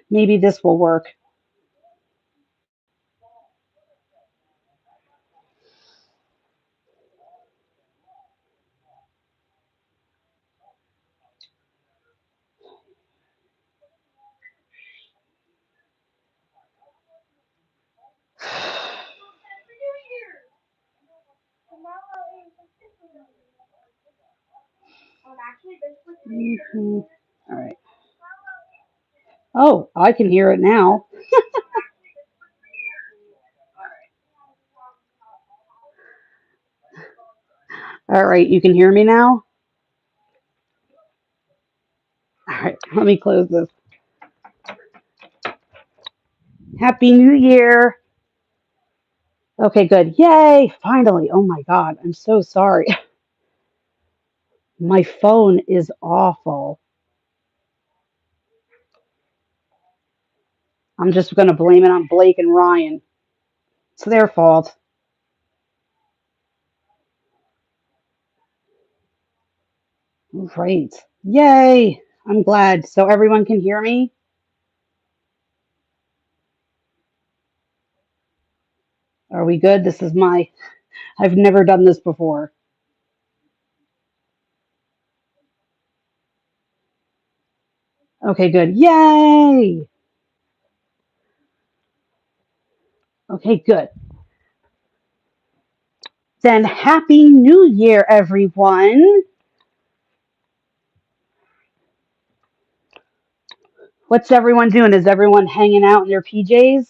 Maybe this will work. Mhm. All right. Oh, I can hear it now. All right, you can hear me now? All right, let me close this. Happy New Year. Okay, good. Yay, finally. Oh my God, I'm so sorry. My phone is awful. I'm just going to blame it on Blake and Ryan. It's their fault. Great. Yay. I'm glad. So everyone can hear me? Are we good? I've never done this before. Okay, good. Yay. Okay, good. Then Happy New Year, everyone. What's everyone doing? Is everyone hanging out in their PJs?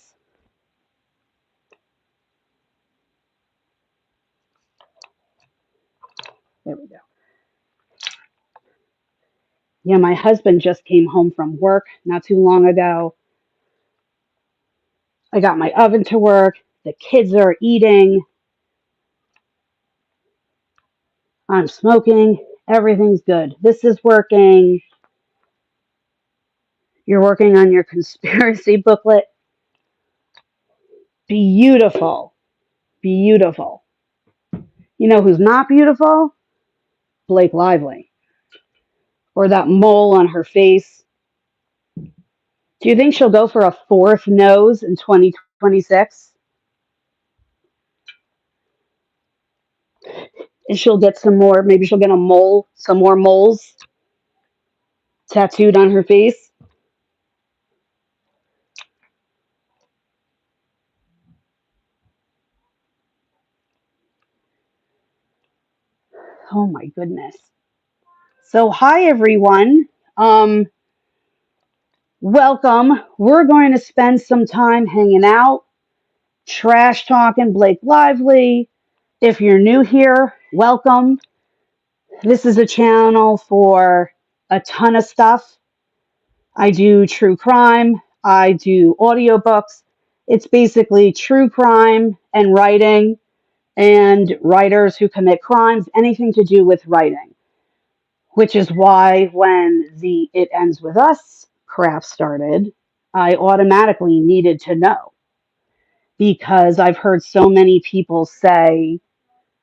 There we go. Yeah, my husband just came home from work not too long ago. I got my oven to work. The kids are eating. I'm smoking. Everything's good. This is working. You're working on your conspiracy booklet. Beautiful. Beautiful. You know who's not beautiful? Blake Lively. Or that mole on her face. Do you think she'll go for a fourth nose in 2026? And she'll get some more, maybe she'll get some more moles tattooed on her face. Oh my goodness. So, hi everyone. Um, Welcome. We're going to spend some time hanging out, trash talking Blake Lively. If you're new here, welcome. This is a channel for a ton of stuff. I do true crime, I do audiobooks. It's basically true crime and writing and writers who commit crimes, anything to do with writing, which is why when the It Ends With Us craft started, I automatically needed to know because I've heard so many people say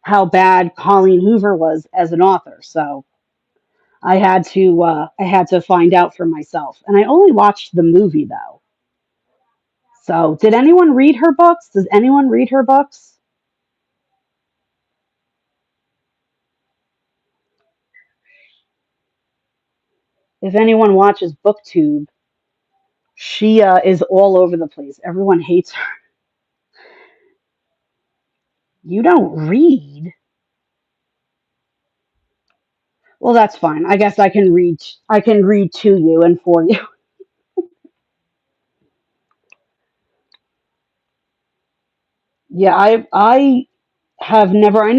how bad Colleen Hoover was as an author. So I had to find out for myself. And I only watched the movie though. So did anyone read her books? Does anyone read her books? If anyone watches BookTube, she is all over the place. Everyone hates her. You don't read? Well, that's fine. I guess I can read to you and for you. Yeah, I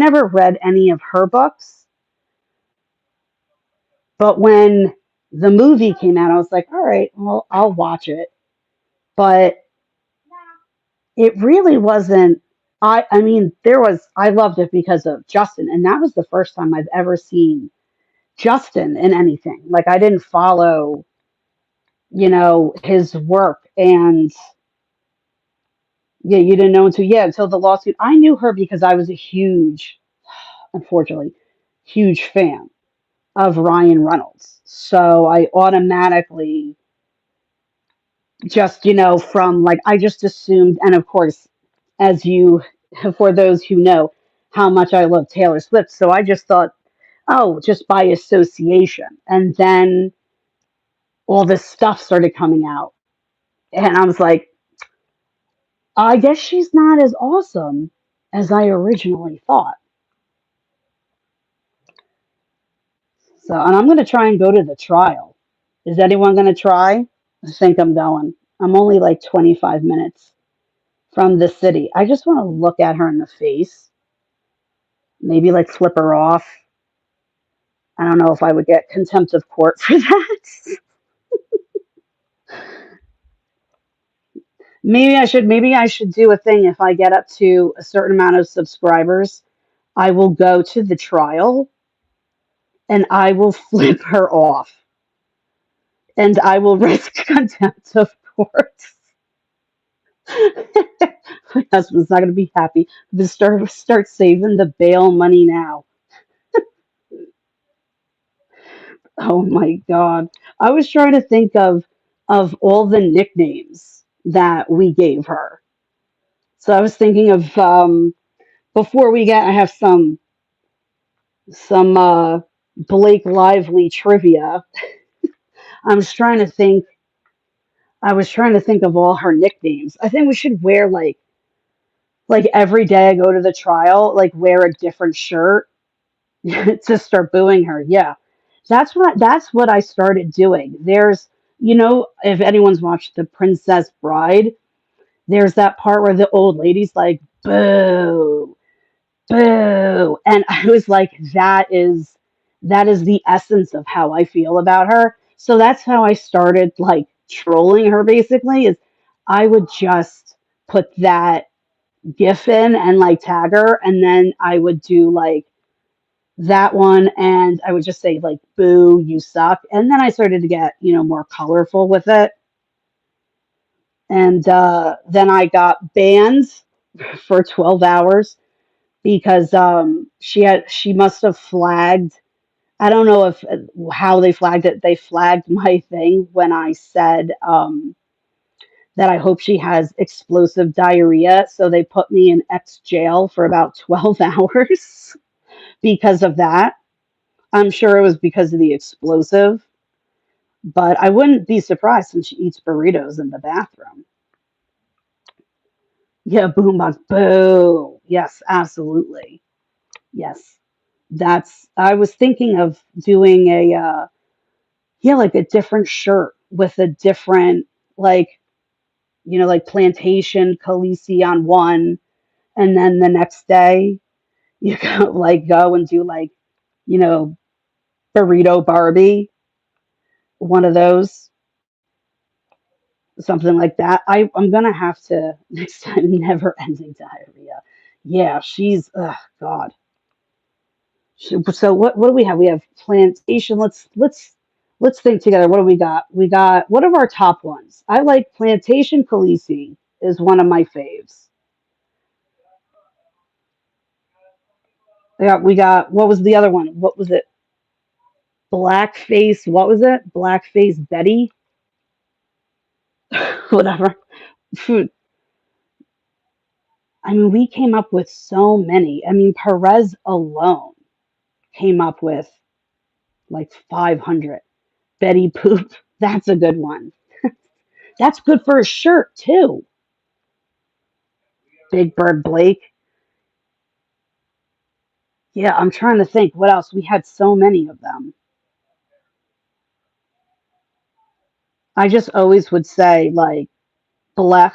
never read any of her books, but when the movie came out, I was like, all right, well, I'll watch it. But it really wasn't. I mean, I loved it because of Justin, and that was the first time I've ever seen Justin in anything. Like I didn't follow, his work, and yeah, you didn't know until the lawsuit. I knew her because I was a huge, unfortunately, huge fan of Ryan Reynolds. So I automatically, just, from like, I just assumed, and of course, as you, for those who know how much I love Taylor Swift, so I just thought, oh, just by association. And then all this stuff started coming out. And I was like, I guess she's not as awesome as I originally thought. So, and I'm going to try and go to the trial. Is anyone going to try? I think I'm going. I'm only like 25 minutes from the city. I just want to look at her in the face, maybe like flip her off. I don't know if I would get contempt of court for that. Maybe I should do a thing if I get up to a certain amount of subscribers. I will go to the trial and I will flip her off and I will risk contempt of court. My husband's not going to be happy. Just start saving the bail money now. Oh my God. I was trying to think of all the nicknames that we gave her. So I was thinking of before I have some Blake Lively trivia. I was trying to think I was trying to think of all her nicknames. I think we should wear like every day I go to the trial, like wear a different shirt to start booing her. Yeah. That's what I started doing. If anyone's watched The Princess Bride, there's that part where the old lady's like, boo, boo. And I was like, that is the essence of how I feel about her. So that's how I started like trolling her basically is I would just put that gif in and like tag her and then I would do like that one and I would just say like boo you suck and then I started to get more colorful with it and then I got banned for 12 hours because she must have flagged. I don't know if how they flagged it. They flagged my thing when I said that I hope she has explosive diarrhea, so they put me in X jail for about 12 hours because of that. I'm sure it was because of the explosive, but I wouldn't be surprised since she eats burritos in the bathroom. Yeah, boombox, boo. Yes, absolutely. Yes, I was thinking of doing yeah, like a different shirt with a different, like, like plantation Khaleesi on one, and then the next day you go and do like, you know, burrito Barbie, one of those, something like that. I'm gonna have to next time never ending diarrhea. Yeah, she's God. So what do we have? We have plantation. Let's think together. What do we got? We got what are our top ones? I like plantation Khaleesi is one of my faves. We got what was the other one? What was it? Blackface. What was it? Blackface Betty. Whatever. Phew. I mean, we came up with so many. I mean, Perez alone came up with like 500. Betty Poop. That's a good one. That's good for a shirt too. Big Bird Blake. Yeah, I'm trying to think what else. We had so many of them. I just always would say like Blech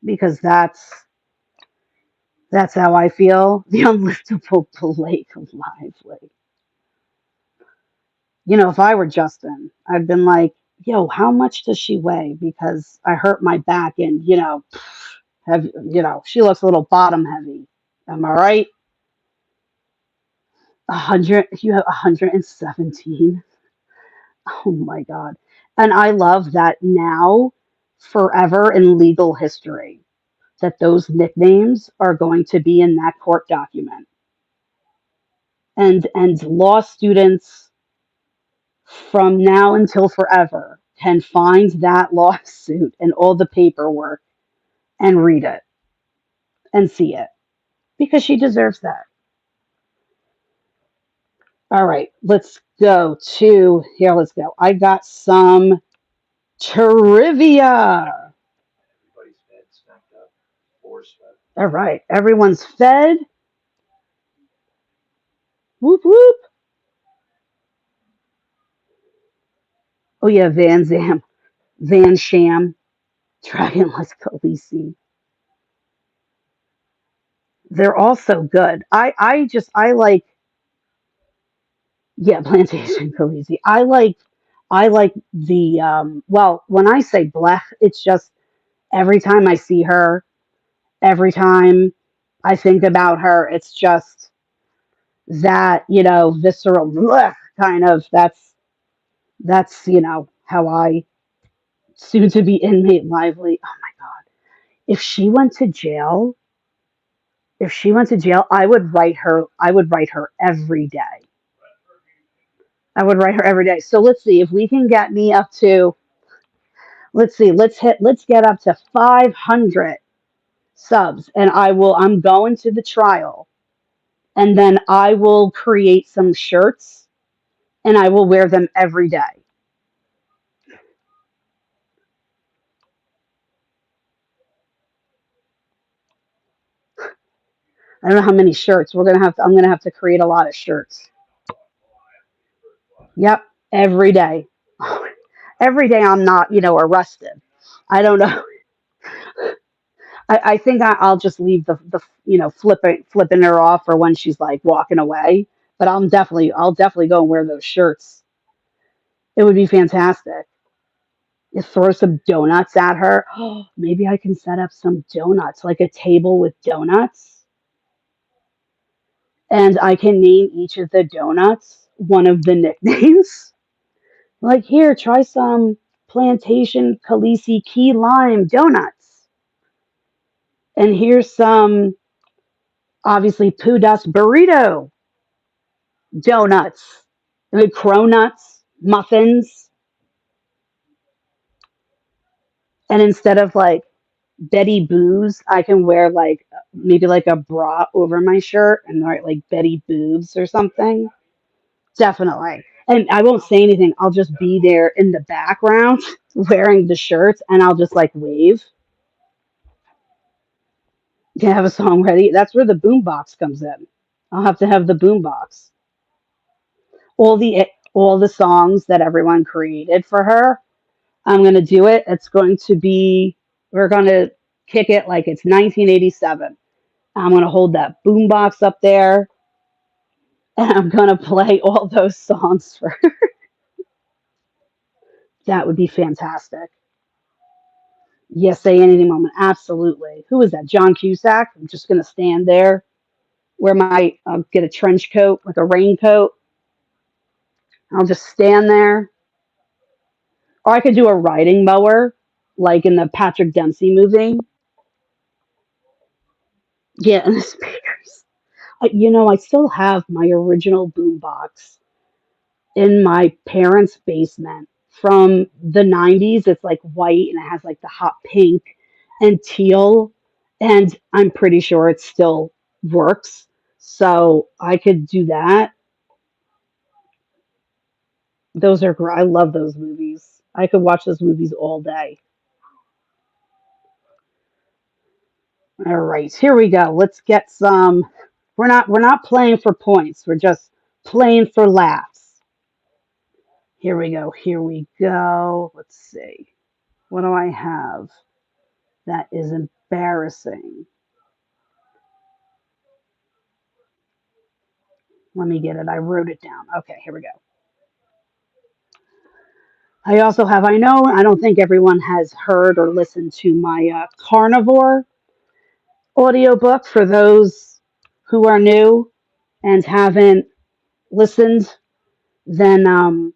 because that's how I feel. The unliftable Blake Lively. If I were Justin, I'd been like, yo, how much does she weigh? Because I hurt my back and, she looks a little bottom heavy. Am I right? 100, you have 117. Oh my God. And I love that now, forever in legal history, that those nicknames are going to be in that court document. And law students from now until forever can find that lawsuit and all the paperwork and read it and see it because she deserves that. All right, let's go to here. Let's go. I got some trivia. All right, everyone's fed. Whoop whoop. Oh yeah, Van Zam, Van Sham, Dragonless Khaleesi. They're all so good. I like, yeah, Plantation Khaleesi. I like the well, when I say blech, it's just every time I see her, every time I think about her, it's just that, visceral blech kind of, that's how I, soon to be inmate Lively. Oh my god. If she went to jail, if she went to jail, I would write her every day. I would write her every day. So let's see if we can get me up to, let's see, let's get up to 500 subs, and I'm going to the trial, and then I will create some shirts and I will wear them every day. I don't know how many shirts I'm going to have to create a lot of shirts. Yep, every day. Every day I'm not, arrested. I don't know. I think I'll just leave the flipping her off for when she's like walking away. But I'll definitely go and wear those shirts. It would be fantastic. You throw some donuts at her. Maybe I can set up some donuts, like a table with donuts, and I can name each of the donuts one of the nicknames. Like, here, try some plantation Khaleesi key lime donuts, and here's some obviously poo dust burrito donuts, like cronuts, muffins, and instead of like Betty Boobs, I can wear like maybe like a bra over my shirt and write like Betty Boobs or something. Definitely. And I won't say anything. I'll just be there in the background wearing the shirts, and I'll just like wave. Can I have a song ready? That's where the boombox comes in. I'll have to have the boombox. All the songs that everyone created for her, I'm gonna do it. It's going to be, we're gonna kick it like it's 1987. I'm gonna hold that boombox up there, and I'm gonna play all those songs for her. That would be fantastic. Yes, say anything moment. Absolutely. Who is that? John Cusack. I'm just gonna stand there, wear my get a trench coat, like a raincoat. I'll just stand there. Or I could do a riding mower, like in the Patrick Dempsey movie. Yeah, and the speakers. I still have my original boombox in my parents' basement from the 90s. It's like white and it has like the hot pink and teal. And I'm pretty sure it still works. So I could do that. Those are great. I love those movies. I could watch those movies all day. All right, here we go. Let's get some. We're not playing for points. We're just playing for laughs. Here we go. Here we go. Let's see. What do I have that is embarrassing? Let me get it. I wrote it down. Okay, here we go. I also have, I don't think everyone has heard or listened to my carnivore audiobook. For those who are new and haven't listened, then go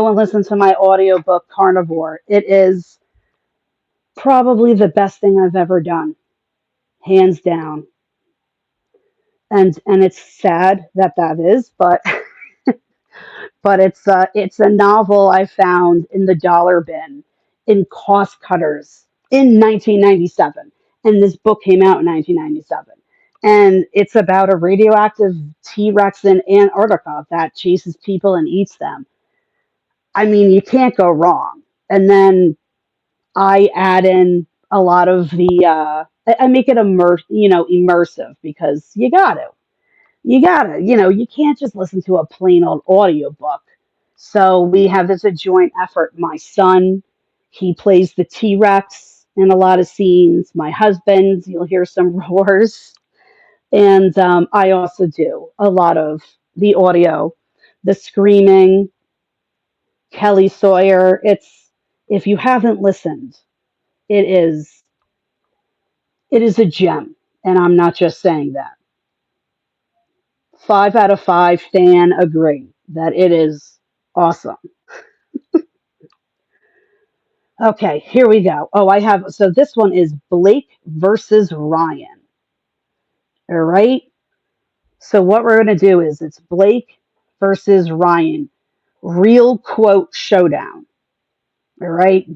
and listen to my audiobook Carnivore. It is probably the best thing I've ever done, hands down. And it's sad that is, but but it's a novel I found in the dollar bin in Cost Cutters in 1997, and this book came out in 1997, and it's about a radioactive T-Rex in Antarctica that chases people and eats them. I mean, you can't go wrong. And then I add in a lot of I make it immersive because you can't just listen to a plain old audiobook. So we have this a joint effort. My son, he plays the T Rex in a lot of scenes. My husband, you'll hear some roars. And I also do a lot of the audio, the screaming, Kelly Sawyer. If you haven't listened, it is it is a gem. And I'm not just saying that. 5 out of 5 fan agree that it is awesome. Okay, here we go. Oh, so this one is Blake versus Ryan. All right. So what we're going to do is it's Blake versus Ryan. Real quote showdown. All right.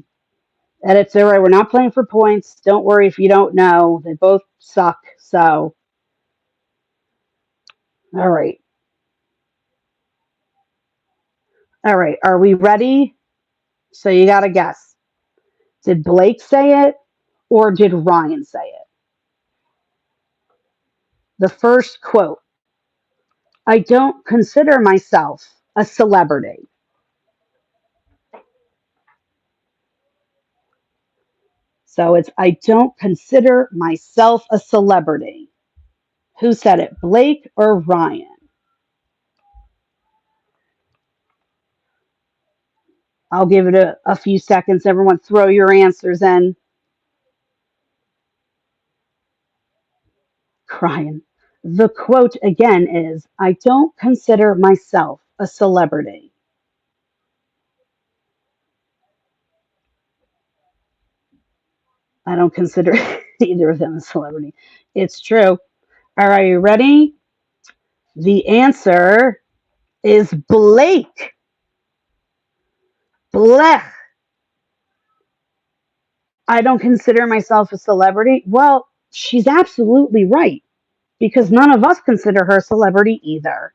And it's all right. We're not playing for points. Don't worry if you don't know. They both suck. So, all right. All right. Are we ready? So you got to guess. Did Blake say it or did Ryan say it? The first quote: I don't consider myself a celebrity. So it's I don't consider myself a celebrity. Who said it, Blake or Ryan? I'll give it a few seconds. Everyone throw your answers in. Ryan. The quote again is I don't consider myself a celebrity. I don't consider either of them a celebrity. It's true. All right, you ready? The answer is Blake. Blech. I don't consider myself a celebrity. Well, she's absolutely right because none of us consider her a celebrity either.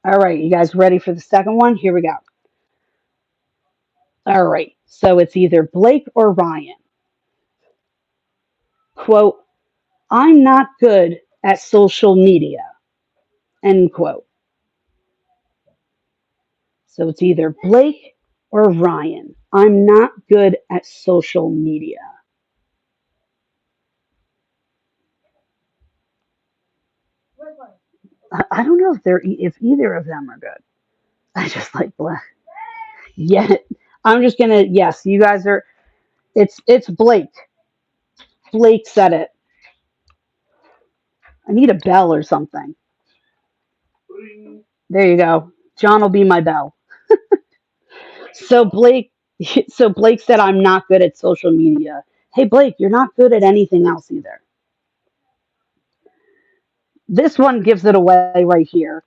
All right, you guys ready for the second one? Here we go. All right, so it's either Blake or Ryan. Quote, I'm not good at social media. End quote. So it's either Blake or Ryan. I'm not good at social media. I don't know if either of them are good. I just like Blake. Yeah, I'm just gonna yes. You guys are. It's Blake. Blake said it. I need a bell or something. There you go. John will be my bell. So Blake. So Blake said I'm not good at social media. Hey Blake, you're not good at anything else either. This one gives it away right here.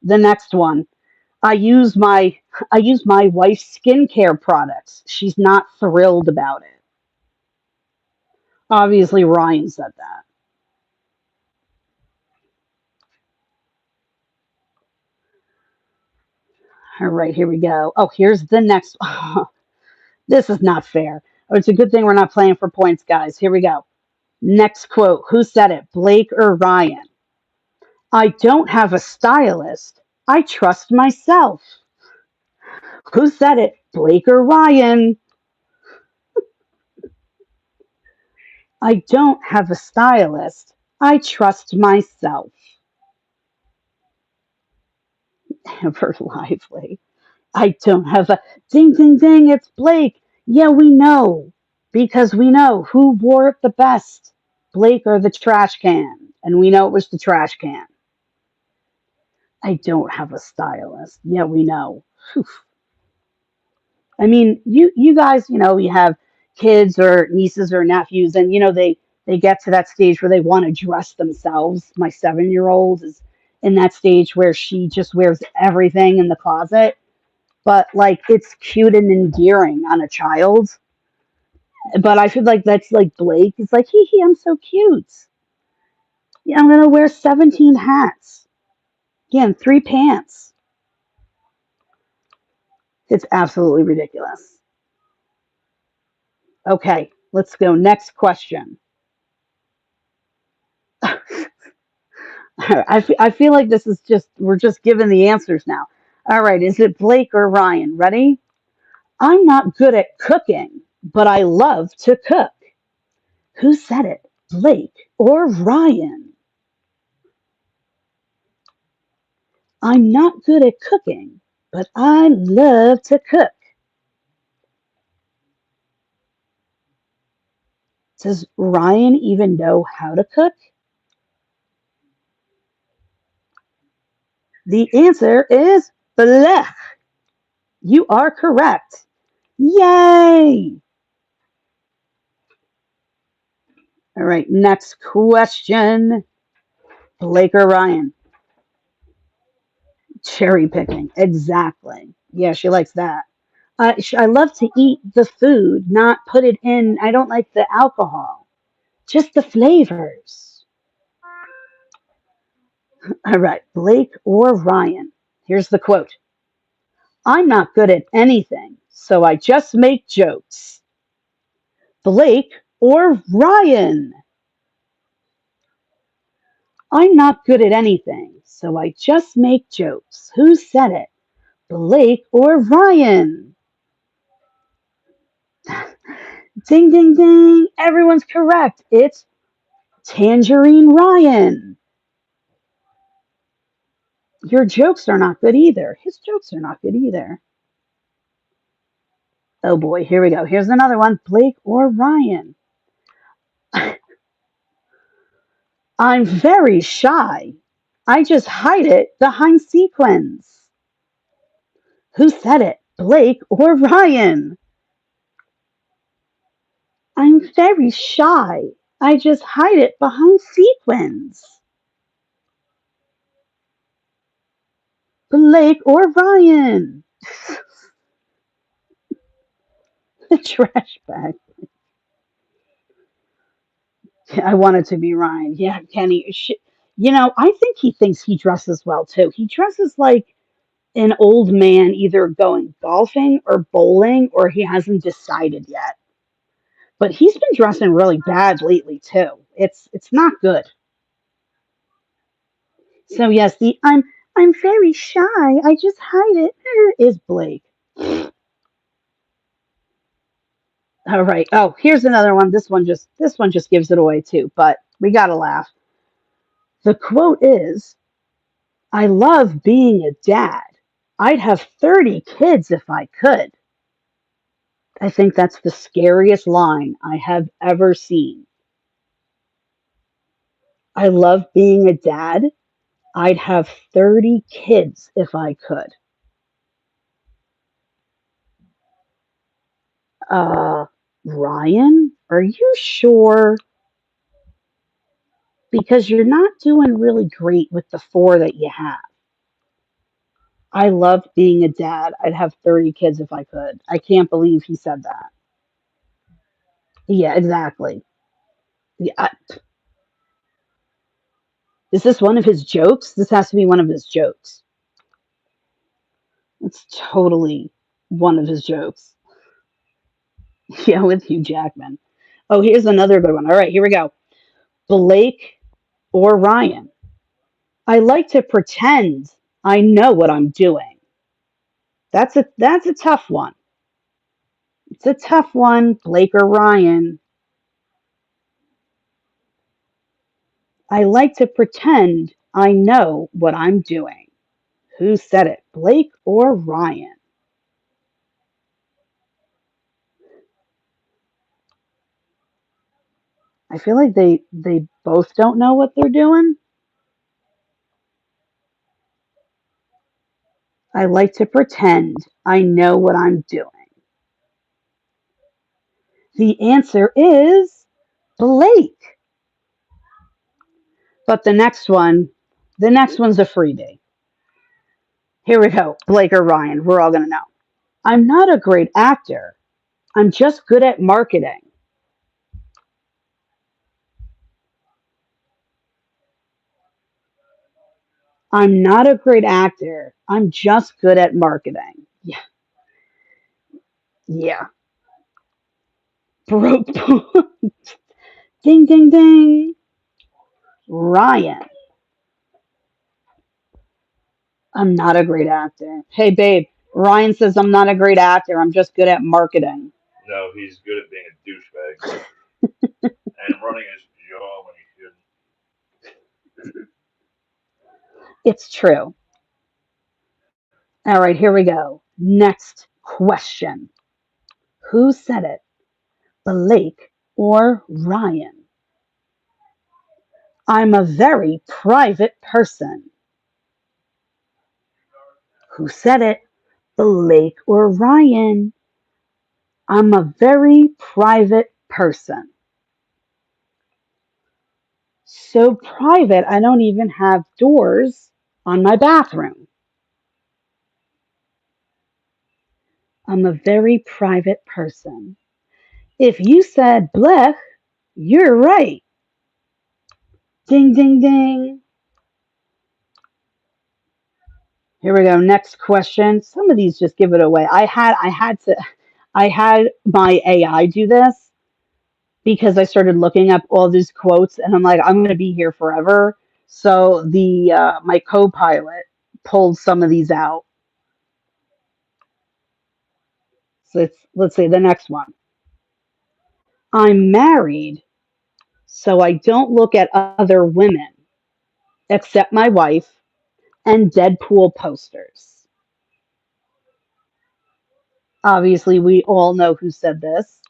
The next one. I use my I use my wife's skincare products. She's not thrilled about it. Obviously Ryan said that. All right, here we go. Oh, here's the next one. This is not fair. Oh, it's a good thing we're not playing for points, guys. Here we go. Next quote. Who said it, Blake or Ryan? I don't have a stylist. I trust myself. Who said it, Blake or Ryan? I don't have a stylist. I trust myself. Ever lively. I don't have a ding, ding, ding. It's Blake. Yeah, we know because we know who wore it the best, Blake or the trash can. And we know it was the trash can. I don't have a stylist. Yeah, we know. Whew. I mean, you guys, you have kids or nieces or nephews, and they They get to that stage where they want to dress themselves. My 7-year-old is in that stage where she just wears everything in the closet, but like it's cute and endearing on a child. But I feel like that's like Blake. He's like, hee hee, I'm so cute. Yeah, I'm gonna wear 17 hats. Yeah, and 3 pants. It's absolutely ridiculous. Okay, let's go. Next question. I feel like this is just, we're just given the answers now. All right, is it Blake or Ryan? Ready? I'm not good at cooking, but I love to cook. Who said it? Blake or Ryan? I'm not good at cooking, but I love to cook. Does Ryan even know how to cook? The answer is blech. You are correct. Yay! All right, next question. Blake or Ryan? Cherry picking. Exactly. Yeah, she likes that. I love to eat the food, not put it in. I don't like the alcohol, just the flavors. All right, Blake or Ryan? Here's the quote. I'm not good at anything, so I just make jokes. Blake or Ryan? I'm not good at anything, so I just make jokes. Who said it? Blake or Ryan? Ding, ding, ding. Everyone's correct. It's Tangerine Ryan. Your jokes are not good either. His jokes are not good either. Oh boy, here we go. Here's another one. Blake or Ryan? I'm very shy. I just hide it behind sequins. Who said it? Blake or Ryan? I'm very shy. I just hide it behind sequins. Blake or Ryan? The trash bag. I want it to be Ryan. Yeah, Kenny. I think he thinks he dresses well too. He dresses like an old man, either going golfing or bowling, or he hasn't decided yet. But he's been dressing really bad lately too. It's not good. So yes, the I'm very shy. I just hide it is Blake. All right. Oh, here's another one. This one just gives it away too, but we gotta laugh. The quote is, I love being a dad. I'd have 30 kids if I could. I think that's the scariest line I have ever seen. I love being a dad. I'd have 30 kids if I could. Uh, Ryan, are you sure? Because you're not doing really great with the four that you have. I love being a dad. I'd have 30 kids if I could. I can't believe he said that. Yeah, exactly. Yeah, is this one of his jokes? This has to be one of his jokes. It's totally one of his jokes. Yeah, with Hugh Jackman. Oh, here's another good one. All right, here we go. Blake or Ryan? I like to pretend I know what I'm doing. That's a tough one. It's a tough one, Blake or Ryan. I like to pretend I know what I'm doing. Who said it? Blake or Ryan? I feel like they both don't know what they're doing. I like to pretend I know what I'm doing. The answer is Blake. But the next one's a freebie. Here we go. Blake or Ryan. We're all going to know. I'm not a great actor. I'm just good at marketing. I'm not a great actor. I'm just good at marketing. Yeah. Yeah. Broke. Ding, ding, ding. Ryan. I'm not a great actor. Hey, babe. Ryan says I'm not a great actor. I'm just good at marketing. No, he's good at being a douchebag and running his jaw when he shouldn't. It's true. All right, here we go. Next question. Who said it? Blake or Ryan? I'm a very private person. Who said it? Blake or Ryan? I'm a very private person. So private, I don't even have doors on my bathroom. I'm a very private person. If you said blech, you're right. Ding, ding, ding. Here we go. Next question. Some of these just give it away. I had my AI do this because I started looking up all these quotes, and I'm like, I'm going to be here forever. So the my co-pilot pulled some of these out. So let's say the next one. I'm married, so I don't look at other women except my wife and Deadpool posters. Obviously, we all know who said this.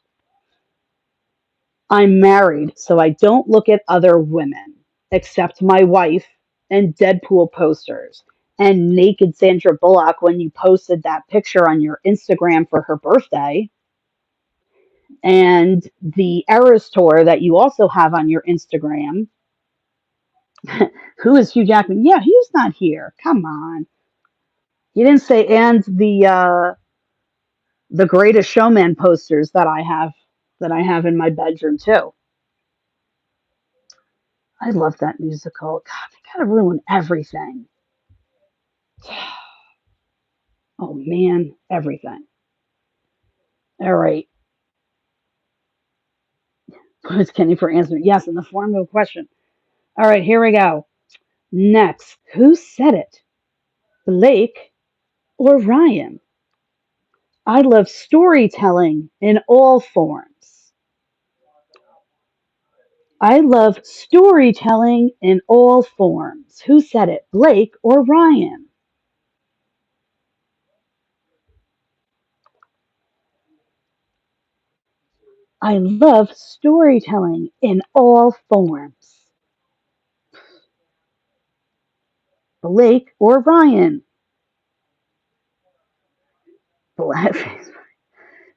I'm married, so I don't look at other women except my wife and Deadpool posters. And naked Sandra Bullock when you posted that picture on your Instagram for her birthday. And the Eras tour that you also have on your Instagram. Who is Hugh Jackman? Yeah, Hugh's not here. Come on. You didn't say, and the Greatest Showman posters that I have in my bedroom too. I love that musical. God, they gotta ruin everything. Oh man, everything. All right. It's Kenny for answering. Yes, in the form of a question. All right, here we go. Next, who said it? Blake or Ryan? I love storytelling in all forms. I love storytelling in all forms. Who said it? Blake or Ryan? I love storytelling in all forms. Blake or Ryan? Blackface.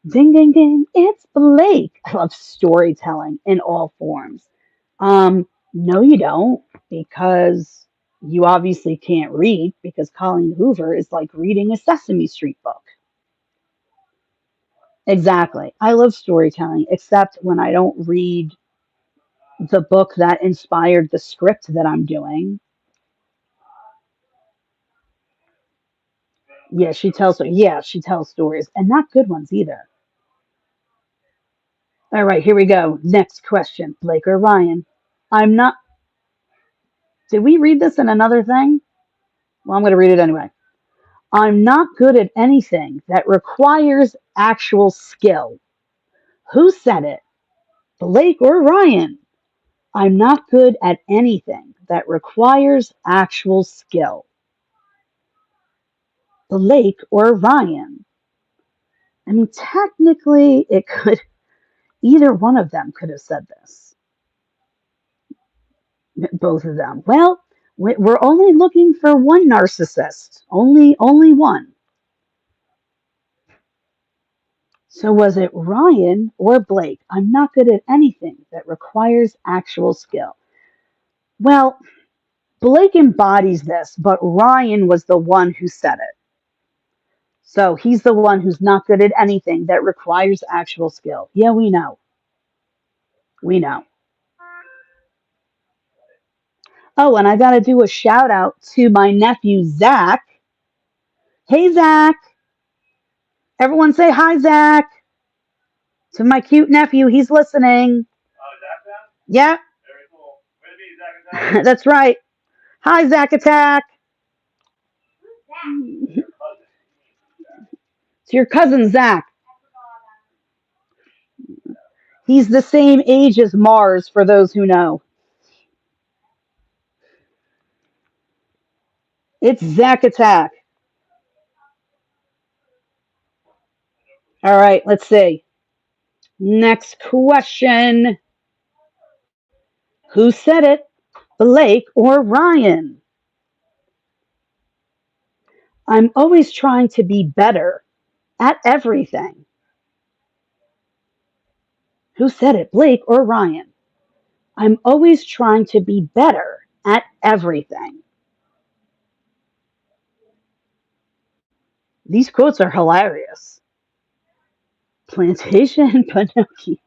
Ding, ding, ding. It's Blake. I love storytelling in all forms. No, you don't, because you obviously can't read, because Colleen Hoover is like reading a Sesame Street book. Exactly. I love storytelling, except when I don't read the book that inspired the script that I'm doing. Yeah, she tells stories, and not good ones either. All right, here we go. Next question. Blake or Ryan? I'm not Did we read this in another thing? Well, I'm going to read it anyway. I'm not good at anything that requires actual skill. Who said it? Blake or Ryan? I'm not good at anything that requires actual skill. Blake or Ryan? I mean, technically, either one of them could have said this. Both of them. Well, we're only looking for one narcissist. Only one. So was it Ryan or Blake? I'm not good at anything that requires actual skill. Well, Blake embodies this, but Ryan was the one who said it. So he's the one who's not good at anything that requires actual skill. Yeah, we know. We know. Oh, and I got to do a shout out to my nephew, Zach. Hey, Zach. Everyone say hi, Zach. To my cute nephew. He's listening. Oh, is that that? Yeah, Very cool. Way to be, Zach Attack. that's right. Hi, Zach Attack. Your cousin. It's your cousin, Zach. He's the same age as Mars, for those who know. It's Zach Attack. All right, let's see. Next question. Who said it? Blake or Ryan? I'm always trying to be better at everything. Who said it? Blake or Ryan? I'm always trying to be better at everything. These quotes are hilarious. Plantation Pinocchio.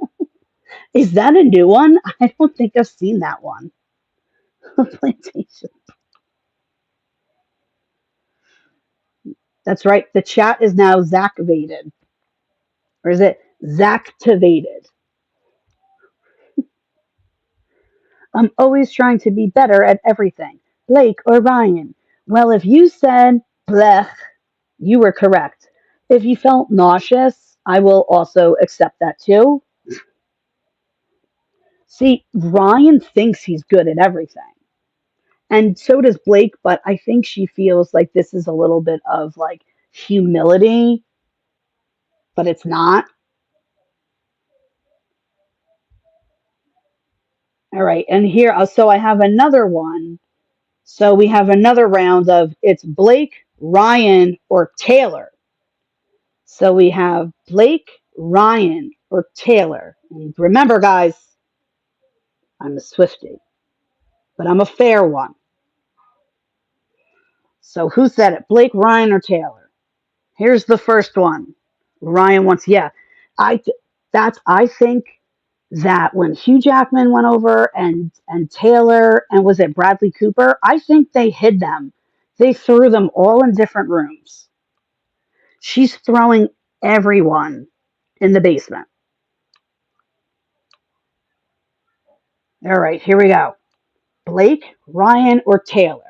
Is that a new one? I don't think I've seen that one. Plantation. That's right. The chat is now Zactivated. Or is it Zactivated? I'm always trying to be better at everything. Blake or Ryan? Well, if you said blech, you were correct. If you felt nauseous, I will also accept that too. See, Ryan thinks he's good at everything. And so does Blake, but I think she feels like this is a little bit of like humility, but it's not. All right, and here, so I have another one. So we have another round of it's Blake, Ryan, or Taylor. So we have Blake, Ryan, or Taylor. And remember, guys, I'm a Swiftie, but I'm a fair one. So who said it? Blake, Ryan, or Taylor? Here's the first one. Ryan wants, yeah. I I think that when Hugh Jackman went over and Taylor and was it Bradley Cooper, I think they hid them. They threw them all in different rooms. She's throwing everyone in the basement. All right, here we go. Blake, Ryan, or Taylor?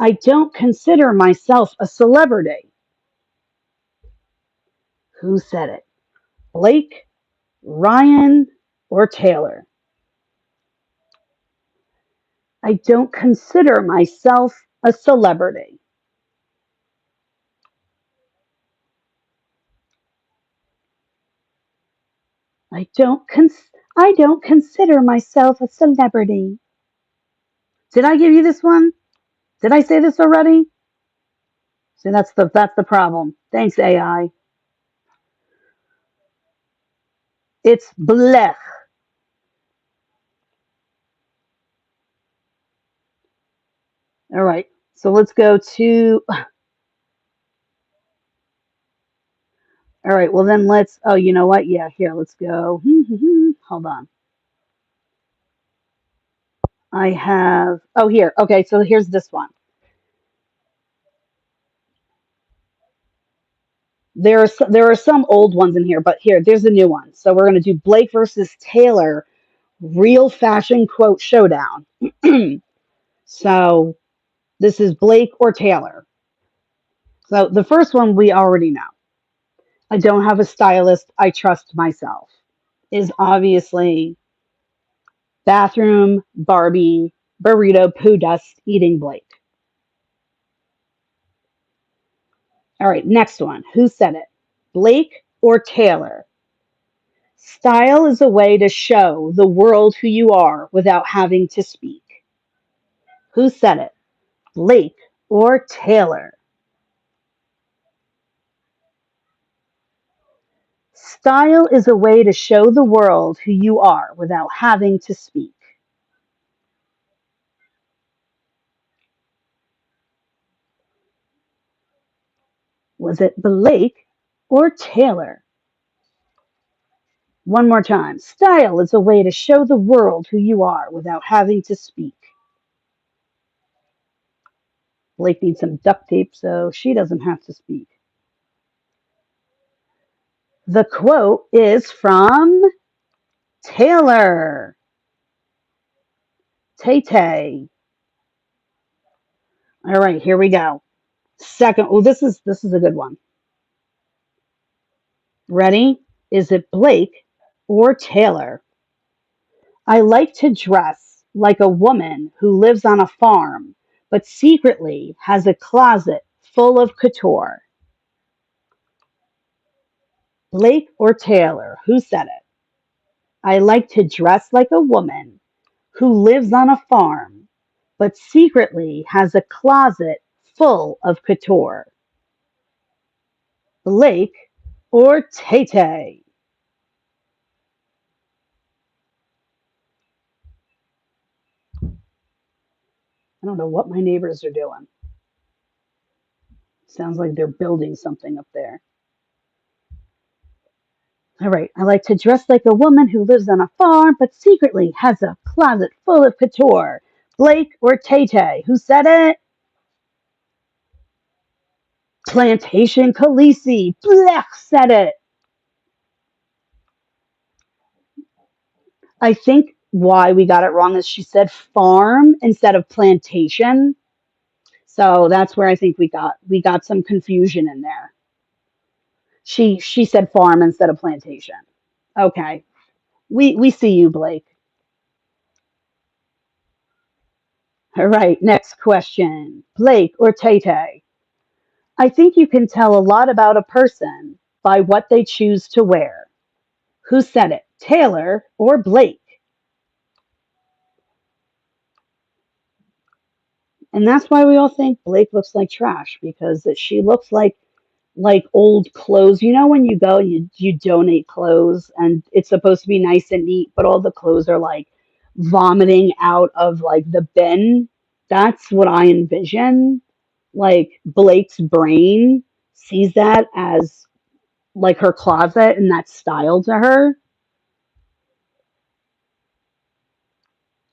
I don't consider myself a celebrity. Who said it? Blake, Ryan, or Taylor? I don't consider myself a celebrity. I don't I don't consider myself a celebrity. Did I give you this one? Did I say this already? See, that's the problem. Thanks, AI. It's blech. All right. So let's go to. All right. Well, then let's. Oh, you know what? Yeah. Here, let's go. Hold on. I have. Oh, here. Okay. So here's this one. There are some old ones in here, but here, there's a new one. So we're gonna do Blake versus Taylor, real fashion quote showdown. So this is Blake or Taylor. So the first one we already know. I don't have a stylist. I trust myself. Is obviously bathroom Barbie burrito poo dust eating Blake. All right, next one. Who said it? Blake or Taylor? Style is a way to show the world who you are without having to speak. Who said it? Blake or Taylor? Style is a way to show the world who you are without having to speak. Was it Blake or Taylor? One more time. Style is a way to show the world who you are without having to speak. Blake needs some duct tape so she doesn't have to speak. The quote is from Taylor. Tay Tay. All right, here we go. Second, oh, this is a good one. Ready? Is it Blake or Taylor? I like to dress like a woman who lives on a farm, but secretly has a closet full of couture. Blake or Taylor? Who said it? I like to dress like a woman who lives on a farm, but secretly has a closet full of couture. Blake or Tay Tay? I don't know what my neighbors are doing. Sounds like they're building something up there. All right. I like to dress like a woman who lives on a farm, but secretly has a closet full of couture. Blake or Tay Tay? Who said it? Plantation Khaleesi. Blech said it. I think why we got it wrong is she said farm instead of plantation. So that's where I think we got some confusion in there. She said farm instead of plantation. Okay. We see you, Blake. All right, next question. Blake or Tay Tay? I think you can tell a lot about a person by what they choose to wear. Who said it? Taylor or Blake? And that's why we all think Blake looks like trash because she looks like old clothes. You know when you go and you donate clothes and it's supposed to be nice and neat, but all the clothes are like vomiting out of like the bin. That's what I envision. Like Blake's brain sees that as like her closet and that style to her.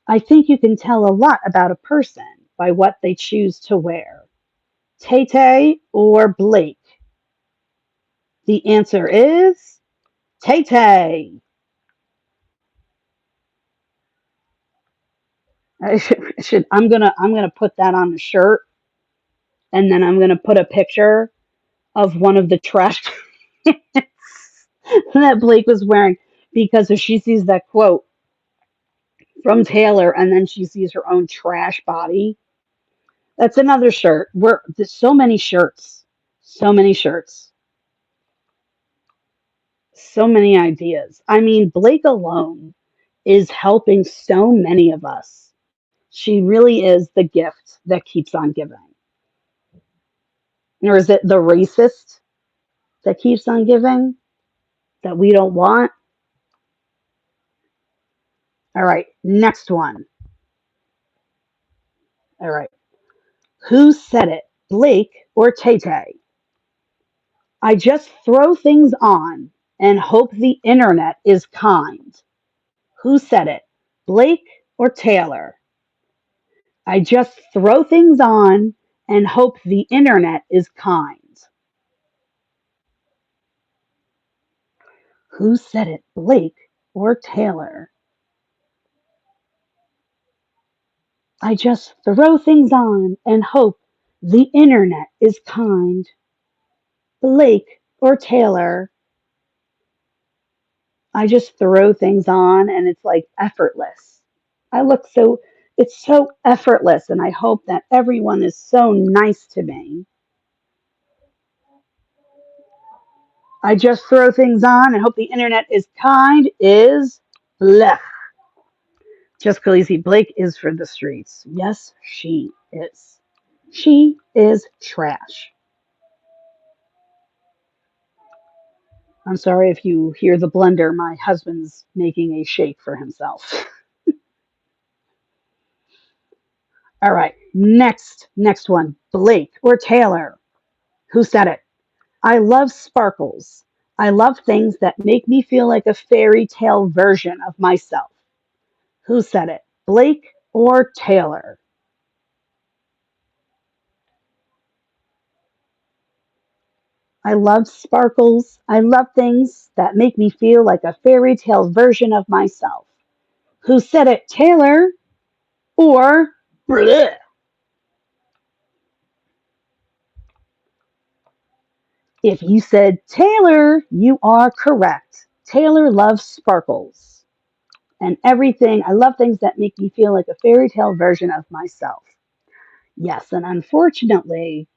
I think you can tell a lot about a person by what they choose to wear. Tay Tay or Blake? The answer is Tay Tay. I'm gonna put that on the shirt and then I'm gonna put a picture of one of the trash that Blake was wearing because if she sees that quote from Taylor and then she sees her own trash body, that's another shirt. There's so many shirts, so many shirts, so many ideas. I mean, Blake alone is helping so many of us. She really is the gift that keeps on giving. Or is it the racist that keeps on giving that we don't want? All right, next one. All right. Who said it? Blake or Tay Tay? I just throw things on and hope the internet is kind. Who said it? Blake or Taylor? I just throw things on and hope the internet is kind. Who said it? Blake or Taylor? I just throw things on and hope the internet is kind. Blake or Taylor? I just throw things on and it's like effortless. I look so, it's so effortless, and I hope that everyone is so nice to me. I just throw things on and hope the internet is kind is blech. Just Khaleesi. Blake is for the streets. Yes, she is. She is trash. I'm sorry if you hear the blender. My husband's making a shake for himself. All right, next one. Blake or Taylor? Who said it? I love sparkles. I love things that make me feel like a fairy tale version of myself. Who said it? Blake or Taylor? I love sparkles. I love things that make me feel like a fairy tale version of myself. Who said it? Taylor or bleh? If you said Taylor, you are correct. Taylor loves sparkles and everything. I love things that make me feel like a fairy tale version of myself. Yes, and unfortunately,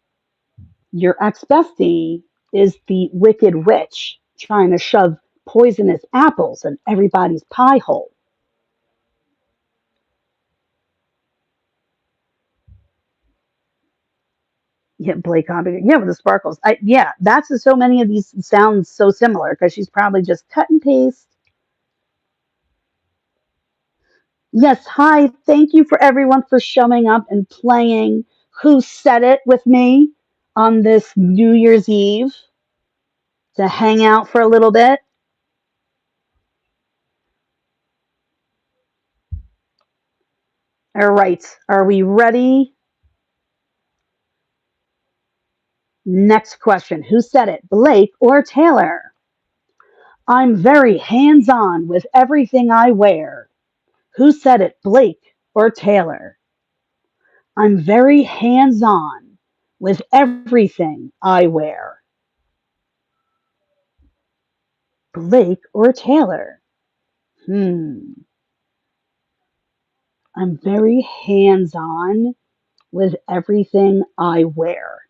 your ex bestie is the wicked witch trying to shove poisonous apples in everybody's pie hole. Yeah, Blake Cobb. Yeah, with the sparkles. Yeah, that's so many of these sound so similar because she's probably just cut and paste. Yes, hi. Thank you for everyone for showing up and playing Who Said It with me on this New Year's Eve to hang out for a little bit. All right, are we ready? Next question. Who said it, Blake or Taylor? I'm very hands on with everything I wear. Who said it, Blake or Taylor? I'm very hands on with everything I wear. Blake or Taylor? I'm very hands on with everything I wear.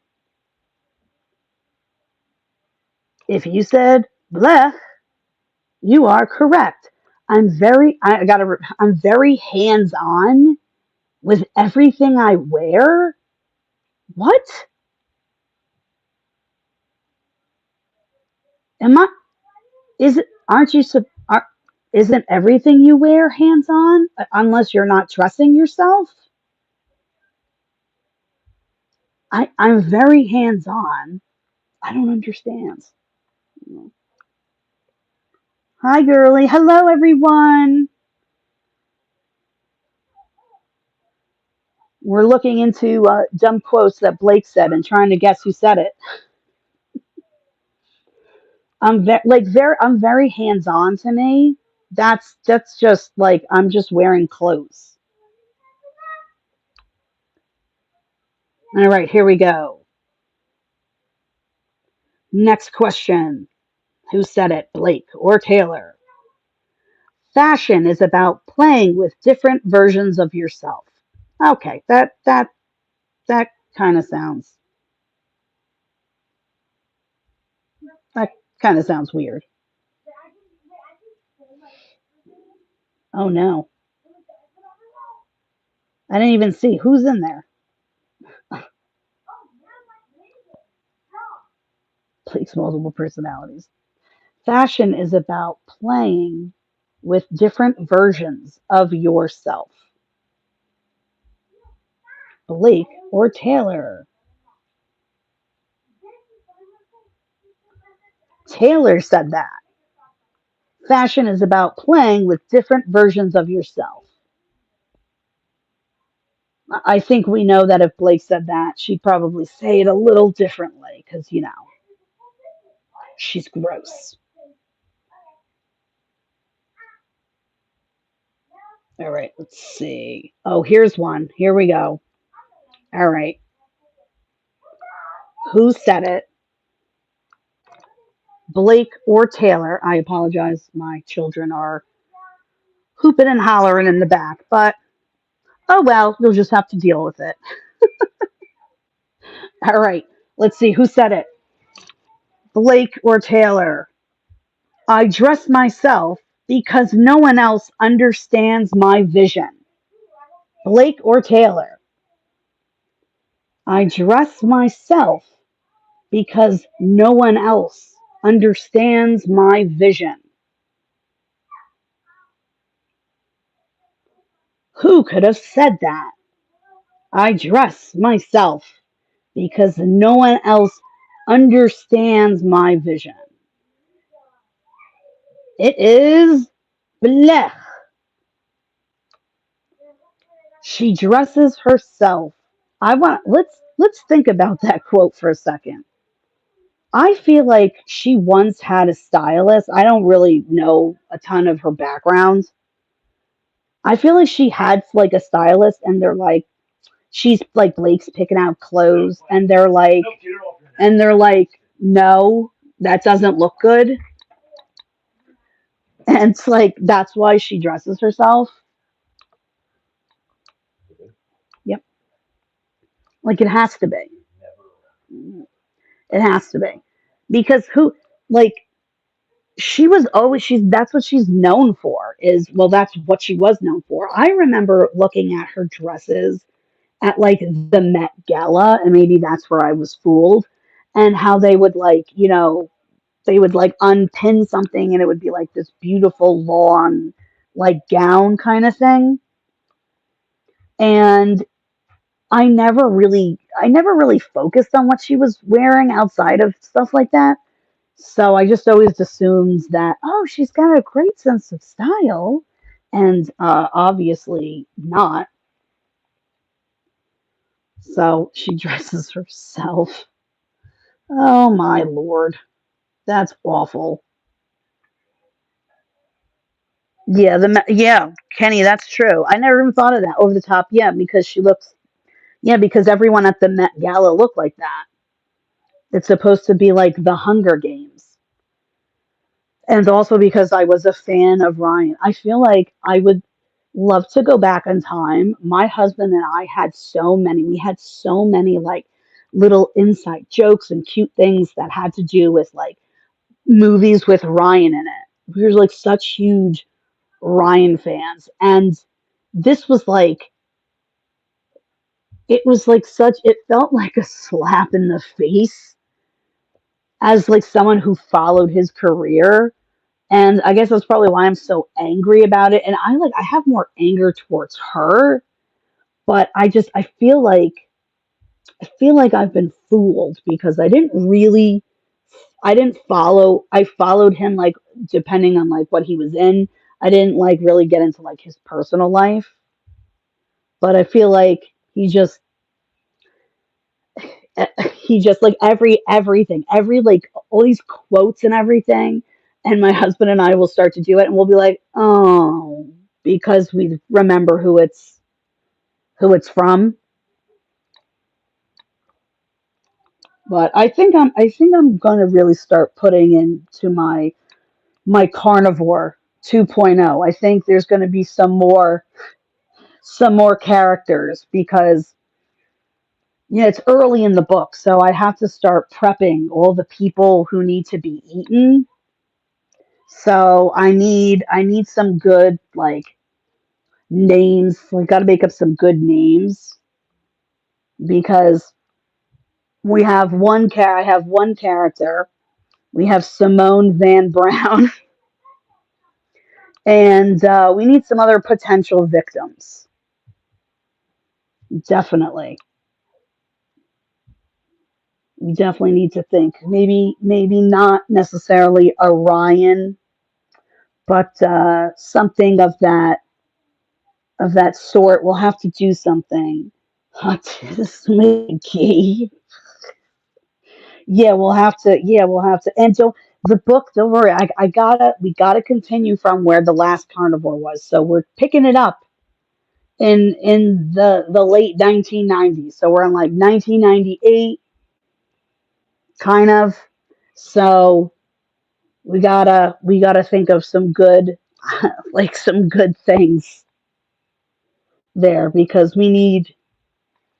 If you said blech, you are correct. I'm very hands on with everything I wear. What? Am I? Is it? Aren't you? Isn't everything you wear hands on? Unless you're not dressing yourself. I'm very hands on. I don't understand. Hi, girly. Hello, everyone. We're looking into dumb quotes that Blake said and trying to guess who said it. I'm very hands on to me. That's just like I'm just wearing clothes. All right, here we go. Next question. Who said it, Blake or Taylor? Fashion is about playing with different versions of yourself. Okay, that kind of sounds that kind of sounds weird. Oh no, I didn't even see who's in there. Blake's multiple personalities. Fashion is about playing with different versions of yourself. Blake or Taylor? Taylor said that. Fashion is about playing with different versions of yourself. I think we know that if Blake said that, she'd probably say it a little differently because, she's gross. All right, let's see. Oh, here's one. Here we go. All right. Who said it? Blake or Taylor? I apologize. My children are hooping and hollering in the back, but oh well, you'll just have to deal with it. All right. Let's see. Who said it? Blake or Taylor? I dress myself because no one else understands my vision. Blake or Taylor? I dress myself because no one else understands my vision. Who could have said that? I dress myself because no one else understands my vision. It is blech. She dresses herself. Let's think about that quote for a second. I feel like she once had a stylist. I don't really know a ton of her background. I feel like she had like a stylist and they're like she's like Blake's picking out clothes and they're like no, that doesn't look good. And it's like that's why she dresses herself. Yep. Like it has to be. It has to be. Because who like she was always she's that's what she's known for is well that's what she was known for. I remember looking at her dresses at like the Met Gala and maybe that's where I was fooled and how they would like, they would like unpin something and it would be like this beautiful long like gown kind of thing. And I never really focused on what she was wearing outside of stuff like that. So I just always assumed that, oh, she's got a great sense of style. And obviously not. So she dresses herself. Oh my lord. That's awful. Yeah, yeah, Kenny, that's true. I never even thought of that over the top. Yeah, because because everyone at the Met Gala looked like that. It's supposed to be like the Hunger Games. And also because I was a fan of Ryan. I feel like I would love to go back in time. My husband and I we had so many like little inside jokes and cute things that had to do with like movies with Ryan in it. We were like such huge Ryan fans. And this was like, it felt like a slap in the face as like someone who followed his career. And I guess that's probably why I'm so angry about it. And I have more anger towards her, but I feel like I've been fooled because I didn't follow I followed him like depending on like what he was in. I didn't like really get into like his personal life, but I feel like he just he just like everything, every like all these quotes and everything. And my husband and I will start to do it and we'll be like, "Oh," because we remember who it's from. But I think I'm going to really start putting into my carnivore 2.0. I think there's going to be some more characters because it's early in the book, so I have to start prepping all the people who need to be eaten. So I need some good like names. We got to make up some good names because I have one character. We have Simone Van Brown, and we need some other potential victims. Definitely, we definitely need to think. Maybe not necessarily Orion, but something of that sort. We'll have to do something. This Mickey. Yeah, we'll have to. Yeah, we'll have to. And don't the book. Don't worry. We gotta continue from where the last carnivore was. So we're picking it up in the late 1990s. So we're in like 1998, kind of. So we gotta think of some good like some good things there because we need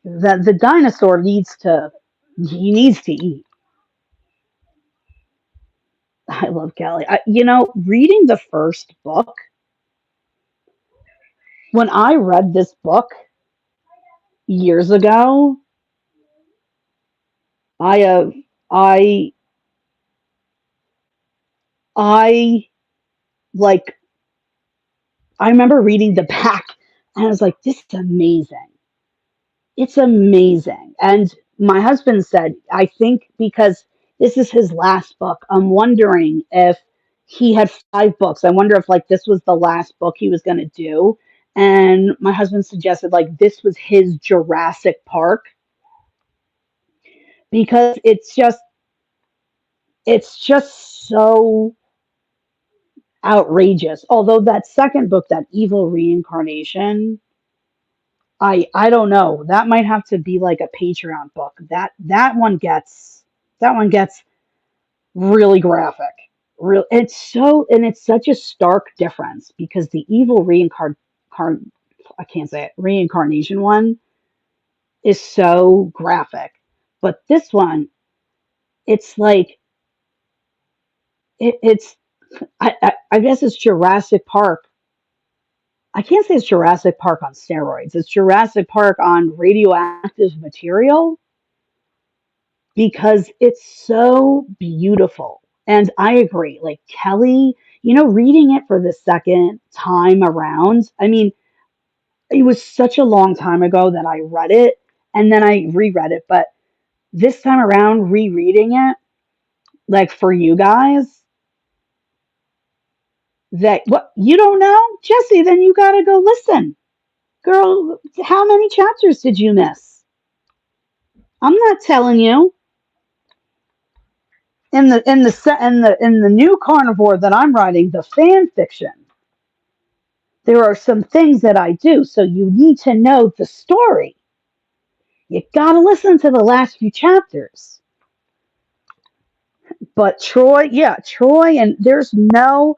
that the dinosaur needs to eat. I love Callie. Reading the first book, when I read this book years ago, I have I I like I remember reading the back and I was like, this is amazing. It's amazing. And my husband said, I think because this is his last book, I'm wondering if he had 5 books. I wonder if like this was the last book he was going to do. And my husband suggested like this was his Jurassic Park because it's just so outrageous. Although that second book, that Evil Reincarnation, I don't know. That might have to be like a Patreon book. That one gets really graphic. Real it's such a stark difference because the evil I can't say it, reincarnation one is so graphic. But this one, it's like it's I guess it's Jurassic Park. I can't say it's Jurassic Park on steroids. It's Jurassic Park on radioactive material because it's so beautiful. And I agree. Like Kelly, reading it for the second time around, I mean, it was such a long time ago that I read it and then I reread it. But this time around, rereading it, like for you guys, that what you don't know, Jesse, then you got to go listen. Girl, how many chapters did you miss? I'm not telling you. In the new carnivore that I'm writing, the fan fiction, there are some things that I do, so you need to know the story. You gotta listen to the last few chapters. But Troy, yeah, Troy, and there's no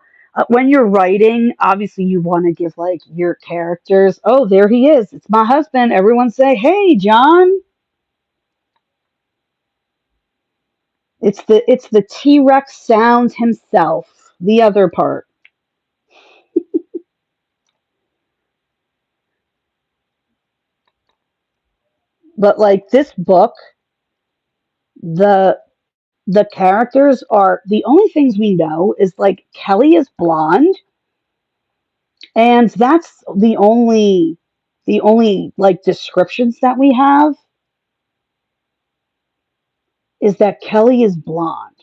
when you're writing, obviously you want to give like your characters. Oh, there he is. It's my husband. Everyone say, "Hey, John." It's the T-Rex sound himself. The other part. But like this book, the the characters are the only things we know is like Kelly is blonde, and that's the only like descriptions that we have is that Kelly is blonde.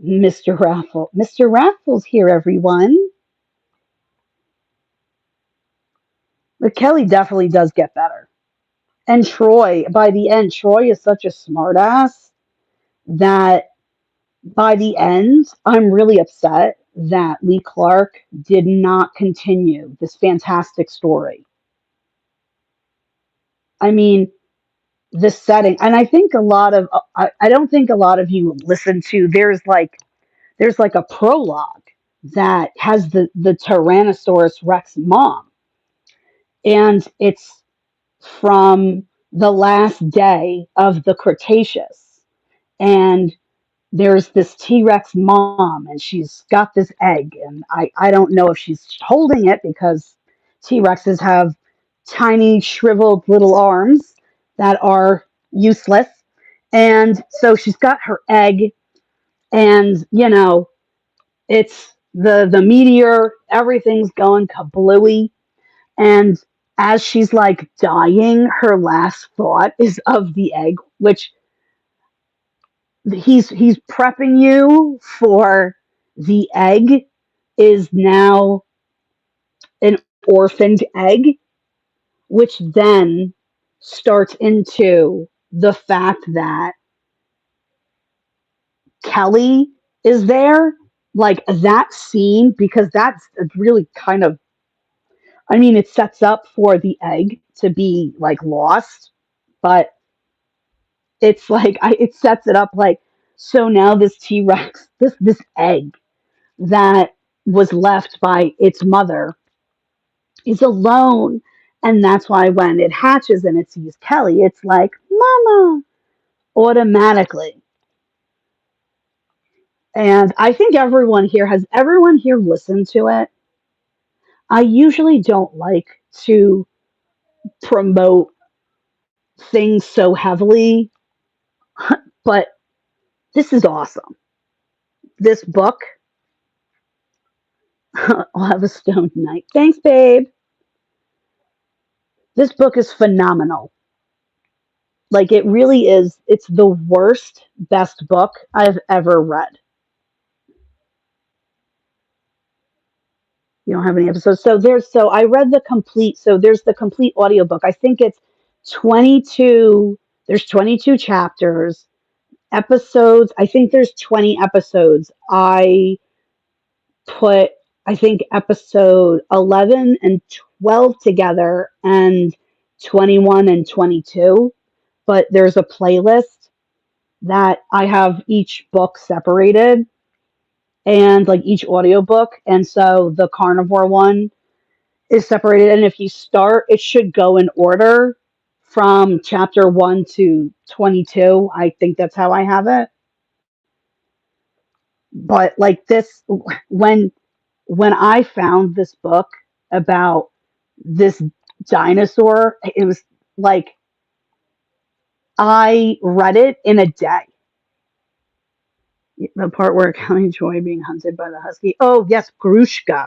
Mr. Raffles here, everyone. But Kelly definitely does get better. And Troy, by the end, Troy is such a smartass that by the end, I'm really upset that Lee Clark did not continue this fantastic story. I mean, the setting, and I think a lot of I don't think a lot of you listen to. There's like a prologue that has the Tyrannosaurus Rex mom, and it's from the last day of the Cretaceous, and there's this T-Rex mom and she's got this egg and I don't know if she's holding it because T-Rexes have tiny shriveled little arms that are useless. And so she's got her egg and it's the meteor, everything's going kablooey. And as she's like dying, her last thought is of the egg, which he's prepping you for the egg is now an orphaned egg, which then starts into the fact that Kelly is there. Like that scene, because that's really kind of, I mean, it sets up for the egg to be like lost, but it's like it sets it up like so now this T Rex, this egg that was left by its mother is alone. And that's why when it hatches and it sees Kelly, it's like, Mama, automatically. And I think everyone here listened to it? I usually don't like to promote things so heavily, but this is awesome. This book, I'll have a stone tonight. Thanks, babe. This book is phenomenal. Like, it really is. It's the worst, best book I've ever read. You don't have any episodes. So I read the complete, so there's the complete audiobook. I think it's 22, there's 22 chapters. Episodes, I think there's 20 episodes. I put, I think, episode 11 and 12 together, and 21 and 22, but there's a playlist that I have each book separated, and like each audiobook, and so the carnivore one is separated, and if you start, it should go in order from chapter 1 to 22. I think that's how I have it. But like this, when when I found this book about this dinosaur, it was like I read it in a day. The part where County Joy being hunted by the husky. Oh yes, Grushka.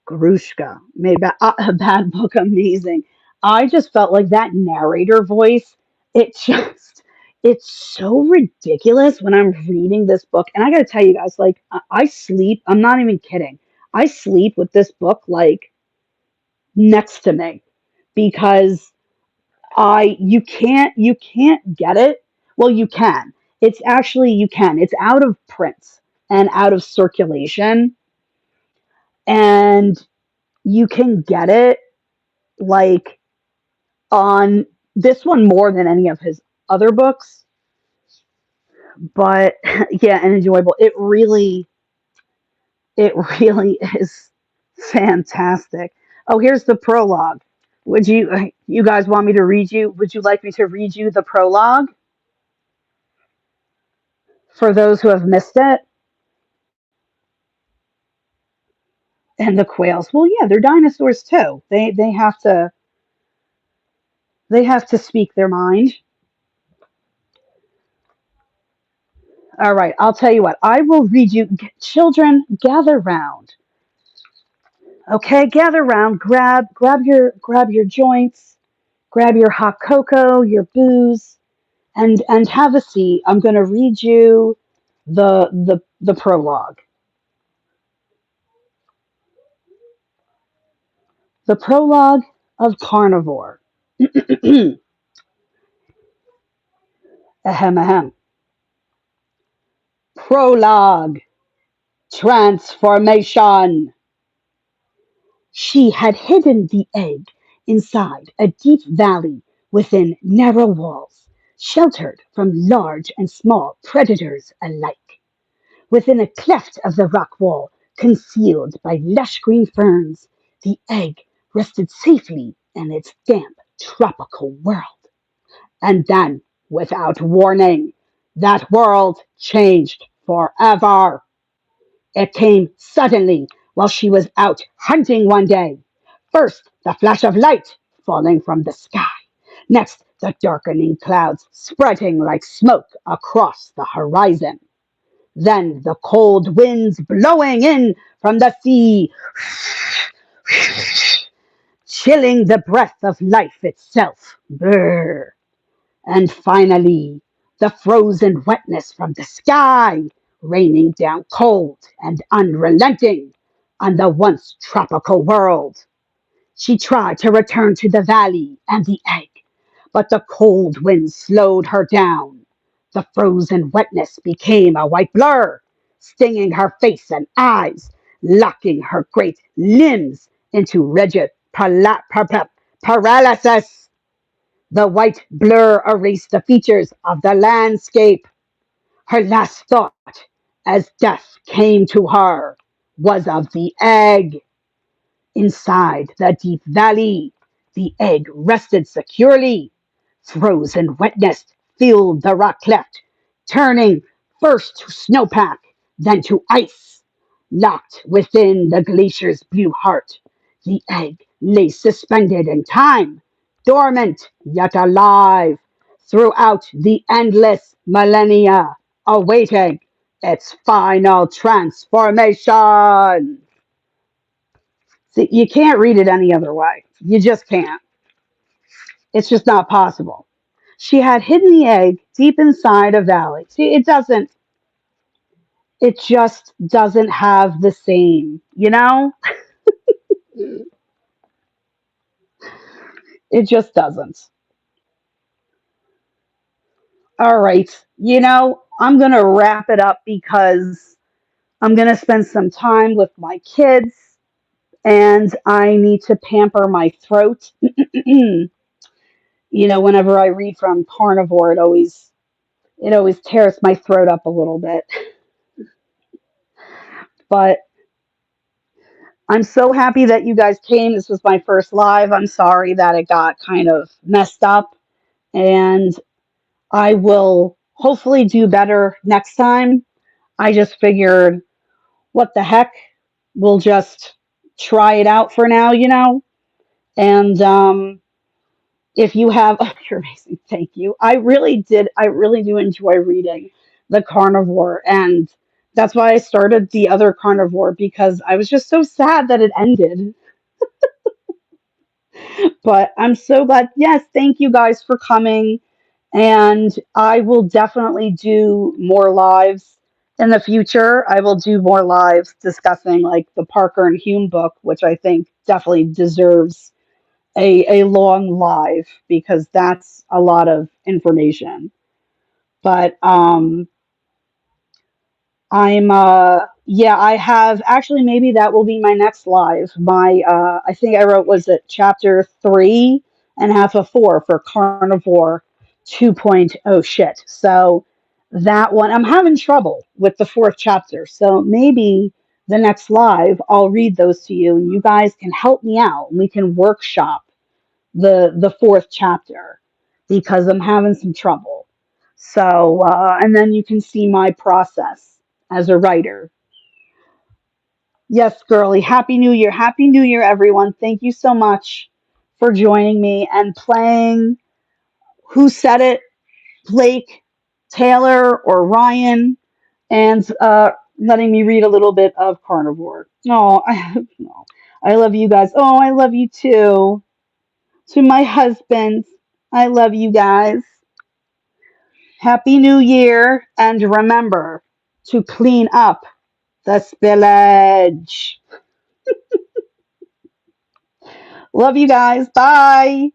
Grushka made a bad book amazing. I just felt like that narrator voice. It just, it's so ridiculous when I'm reading this book. And I got to tell you guys, like I sleep. I'm not even kidding. I sleep with this book like next to me because I you can't get it. Well, you can. It's actually you can. It's out of print and out of circulation, and you can get it like on this one more than any of his other books. But yeah, and enjoyable. It really is fantastic. Oh, here's the prologue. Would you guys want me to read you? Would you like me to read you the prologue for those who have missed it? And the quails. Well, yeah, they're dinosaurs too. They have to speak their mind. All right, I'll tell you what. I will read you. Children, gather round. Okay, gather round. Grab your joints. Grab your hot cocoa, your booze, and have a seat. I'm going to read you the prologue. The prologue of Carnivore. Ahem ahem. Prologue. Transformation. She had hidden the egg inside a deep valley within narrow walls, sheltered from large and small predators alike. Within a cleft of the rock wall, concealed by lush green ferns, the egg rested safely in its damp tropical world. And then, without warning, that world changed forever. It came suddenly while she was out hunting one day. First, the flash of light falling from the sky. Next, the darkening clouds spreading like smoke across the horizon. Then the cold winds blowing in from the sea, chilling the breath of life itself. Brr. And finally, the frozen wetness from the sky, raining down cold and unrelenting on the once tropical world. She tried to return to the valley and the egg, but the cold wind slowed her down. The frozen wetness became a white blur, stinging her face and eyes, locking her great limbs into rigid paralysis. The white blur erased the features of the landscape. Her last thought, as death came to her, was of the egg. Inside the deep valley, the egg rested securely. Frozen wetness filled the rock cleft, turning first to snowpack, then to ice. Locked within the glacier's blue heart, the egg lay suspended in time, dormant yet alive, throughout the endless millennia, awaiting It's final transformation. See, you can't read it any other way. You just can't. It's just not possible. She had hidden the egg deep inside a valley. See, it just doesn't have the same, you know? It just doesn't. All right. I'm going to wrap it up because I'm going to spend some time with my kids and I need to pamper my throat. Whenever I read from carnivore, it always tears my throat up a little bit. But I'm so happy that you guys came. This was my first live. I'm sorry that it got kind of messed up, and I will hopefully do better next time. I just figured, what the heck? We'll just try it out for now. And if you have, oh, you're amazing. Thank you. I really do enjoy reading the carnivore. And that's why I started the other carnivore because I was just so sad that it ended. But I'm so glad. Yes, thank you guys for coming. And I will definitely do more lives in the future. I will do more lives discussing like the Parker and Hume book, which I think definitely deserves a long live because that's a lot of information. But I have actually, maybe that will be my next live. I think I wrote, was it chapter 3 and half of 4 for Carnivore 2.0 shit. So that one, I'm having trouble with the fourth chapter. So maybe the next live, I'll read those to you and you guys can help me out. We can workshop the fourth chapter because I'm having some trouble. So, and then you can see my process as a writer. Yes, girly. Happy New Year. Happy New Year, everyone. Thank you so much for joining me and playing Who Said It, Blake, Taylor, or Ryan, and letting me read a little bit of Carnivore. Oh, no. I love you guys. Oh, I love you too. To my husband, I love you guys. Happy New Year, and remember to clean up the spillage. Love you guys. Bye.